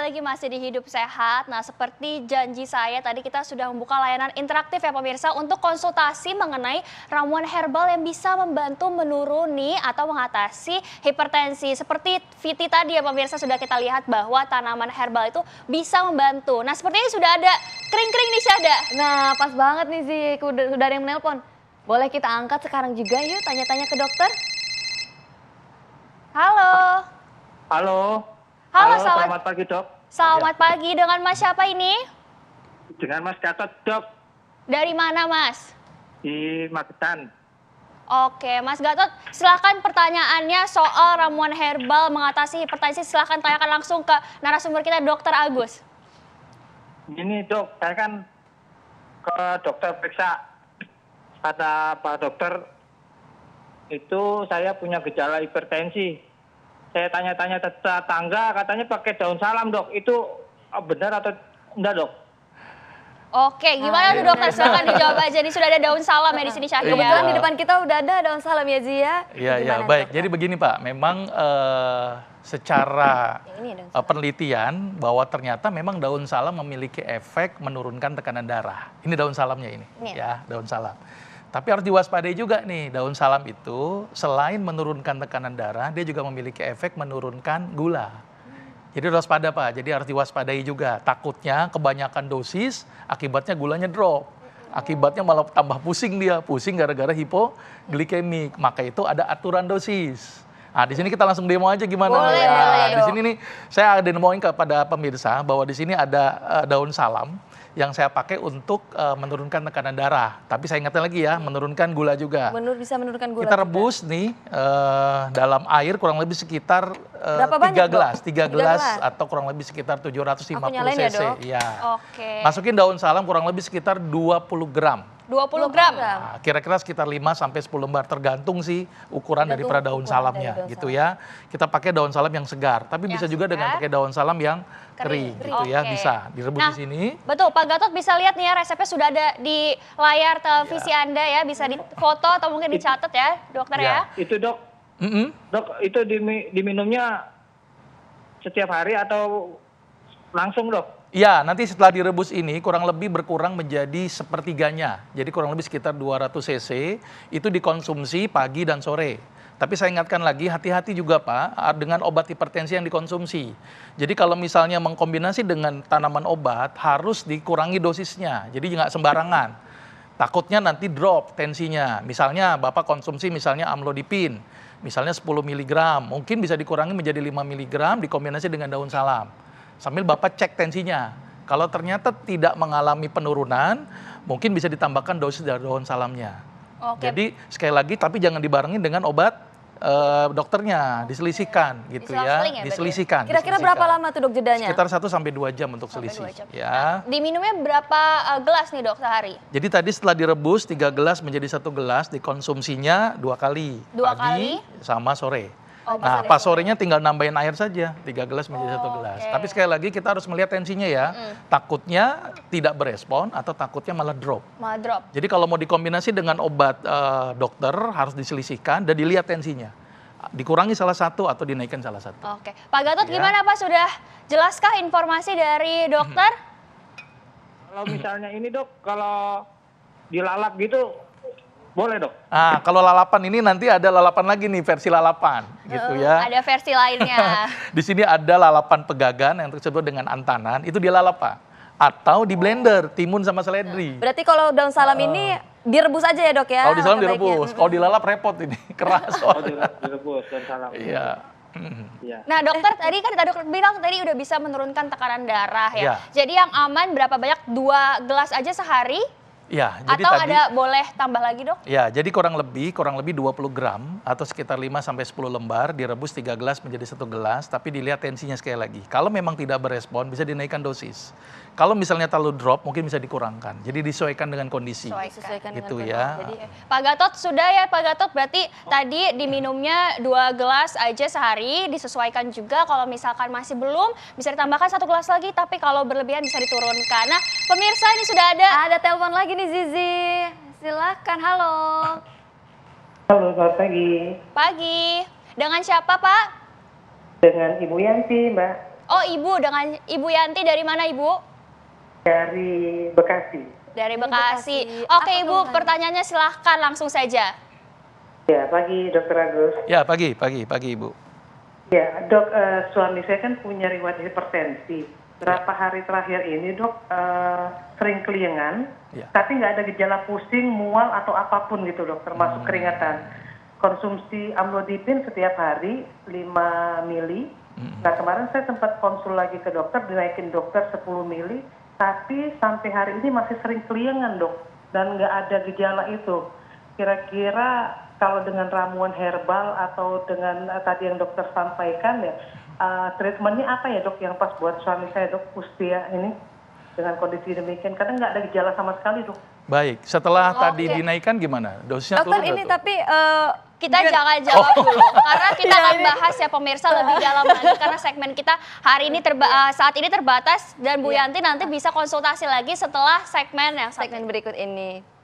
lagi masih di Hidup Sehat. Nah, seperti janji saya tadi kita sudah membuka layanan interaktif ya pemirsa untuk konsultasi mengenai ramuan herbal yang bisa membantu menuruni atau mengatasi hipertensi. Seperti Viti tadi ya pemirsa sudah kita lihat bahwa tanaman herbal itu bisa membantu. Nah, sepertinya sudah ada kering-kering nih Syahda. Nah, pas banget nih Zi, sudah ada yang menelpon. Boleh kita angkat sekarang juga yuk tanya-tanya ke dokter? Halo. Halo. Halo, selamat pagi dok. Selamat pagi, dengan Mas siapa ini? Dengan Mas Gatot dok, Dari mana Mas? di Magetan. Oke, Mas Gatot, silakan pertanyaannya soal ramuan herbal mengatasi hipertensi, silakan tanyakan langsung ke narasumber kita, Dokter Agus. Ini dok, saya kan ke dokter periksa. Kata Pak Dokter, itu saya punya gejala hipertensi. Saya tanya-tanya tetangga, katanya pakai daun salam dok. Itu benar atau enggak dok? Oke, gimana tuh dokter? Silakan dijawab aja. Ini sudah ada daun salam ya di sini Syahda. Kebetulan di depan kita udah ada daun salam ya Zi ya. Iya, baik. Jadi begini Pak, memang secara penelitian bahwa ternyata memang daun salam memiliki efek menurunkan tekanan darah. Ini daun salamnya ini, ya, daun salam. Tapi harus diwaspadai juga nih, daun salam itu selain menurunkan tekanan darah, dia juga memiliki efek menurunkan gula. Jadi harus waspada Pak, jadi harus diwaspadai juga. Takutnya kebanyakan dosis, akibatnya gulanya drop. Akibatnya malah tambah pusing dia, pusing gara-gara hipoglikemik. Maka itu ada aturan dosis. Nah, di sini kita langsung demo aja gimana. Boleh, di sini nih saya demoin kepada pemirsa bahwa di sini ada daun salam yang saya pakai untuk menurunkan tekanan darah. Tapi saya ingatkan lagi ya, menurunkan gula juga. Bisa menurunkan gula. Kita rebus nih dalam air kurang lebih sekitar 3 gelas atau kurang lebih sekitar 750 cc. Ya. Oke. Masukin daun salam kurang lebih sekitar 20 gram. 20 gram. Nah, kira-kira sekitar 5 sampai 10 lembar tergantung sih ukuran daripada daun salamnya gitu ya. Kita pakai daun salam yang segar, tapi bisa juga dengan pakai daun salam yang kering gitu ya, bisa direbus di sini. Betul, Pak Gatot bisa lihat nih ya, resepnya sudah ada di layar televisi Anda ya, bisa difoto atau mungkin dicatat ya, dokter ya. Itu dok, dok itu diminumnya setiap hari atau langsung dok? Ya, nanti setelah direbus ini kurang lebih berkurang menjadi sepertiganya. Jadi kurang lebih sekitar 200 cc, itu dikonsumsi pagi dan sore. Tapi saya ingatkan lagi, hati-hati juga Pak dengan obat hipertensi yang dikonsumsi. Jadi kalau misalnya mengkombinasi dengan tanaman obat, harus dikurangi dosisnya. Jadi nggak sembarangan. Takutnya nanti drop tensinya. Misalnya Bapak konsumsi misalnya amlodipin, misalnya 10 mg, mungkin bisa dikurangi menjadi 5 mg dikombinasi dengan daun salam. Sambil Bapak cek tensinya. Kalau ternyata tidak mengalami penurunan, mungkin bisa ditambahkan dosis dari daun salamnya. Jadi sekali lagi, tapi jangan dibarengin dengan obat dokternya, diselisihkan gitu ya. Diselisihkan. Kira-kira berapa lama tuh dok jedanya? Sekitar 1 sampai 2 jam untuk selisih. Ya. Diminumnya berapa gelas nih dok sehari? Jadi tadi setelah direbus 3 gelas menjadi 1 gelas, dikonsumsinya 2 kali. Pagi sama sore. Nah, pas sorenya tinggal nambahin air saja, 3 gelas menjadi 1 gelas. Tapi sekali lagi kita harus melihat tensinya ya. Takutnya tidak berespon atau takutnya malah drop. Jadi kalau mau dikombinasi dengan obat dokter harus diselisihkan dan dilihat tensinya. Dikurangi salah satu atau dinaikkan salah satu. Oke, Pak Gatot gimana Pak? Sudah jelaskah informasi dari dokter? Kalau misalnya ini dok, kalau dilalap gitu boleh dok? Nah, kalau lalapan ini nanti ada lalapan lagi nih, versi lalapan gitu ya. Ada versi lainnya. Di sini ada lalapan pegagan yang disebut dengan antanan, itu dia lalap Pak. Atau di blender, timun sama seledri. Berarti kalau daun salam ini direbus aja ya dok ya? Kalau di salam direbus, kalau dilalap repot ini, keras. Oh direbus daun salam. Iya. Nah dokter, tadi kan dokter bilang tadi udah bisa menurunkan tekanan darah ya. Ya. Jadi yang aman berapa banyak? 2 gelas aja sehari? Ya, jadi atau tadi, ada boleh tambah lagi dok? Ya, jadi kurang lebih 20 gram atau sekitar 5 sampai 10 lembar direbus 3 gelas menjadi 1 gelas, tapi dilihat tensinya sekali lagi. Kalau memang tidak berespon bisa dinaikkan dosis. Kalau misalnya terlalu drop mungkin bisa dikurangkan. Jadi disesuaikan dengan kondisi. Disesuaikan gitu dengan ya. Jadi, Pak Gatot sudah ya Pak Gatot, berarti tadi diminumnya 2 gelas aja sehari, disesuaikan juga kalau misalkan masih belum bisa ditambahkan 1 gelas lagi, tapi kalau berlebihan bisa diturunkan. Nah pemirsa ini sudah ada telepon lagi nih Zizi, silakan. Halo. Halo, selamat pagi. Pagi, dengan siapa Pak? Dengan Ibu Yanti, Mbak. Oh Ibu, dengan Ibu Yanti dari mana Ibu? Dari Bekasi. Dari Bekasi. Bekasi. Apa Oke Ibu, keluhan? pertanyaannya silahkan langsung saja. Ya, pagi Dokter Agus. Ya, pagi Ibu. Ya, Dok, suami saya kan punya riwayat hipertensi. Berapa hari terakhir ini, Dok, sering keliengan, Ya. tapi nggak ada gejala pusing, mual atau apapun gitu, Dok, termasuk keringatan. Konsumsi amlodipin setiap hari 5 mili. Nah, kemarin saya sempat konsul lagi ke dokter, dinaikin dokter 10 mili, tapi sampai hari ini masih sering keliengan, Dok, dan nggak ada gejala itu. Kira-kira kalau dengan ramuan herbal atau dengan tadi yang dokter sampaikan ya, treatmentnya apa ya, Dok, yang pas buat suami saya, Dok, usia ini dengan kondisi demikian, karena nggak ada gejala sama sekali, Dok. Baik, setelah tadi Oke. dinaikkan gimana? Dosisnya Dokter turun ini nggak tuh? tapi Kita jangan jawab dulu, karena kita akan bahas ya pemirsa lebih dalam lagi, karena segmen kita hari ini saat ini terbatas, dan Bu Yanti nanti bisa konsultasi lagi setelah segmen yang satu. segmen berikut ini.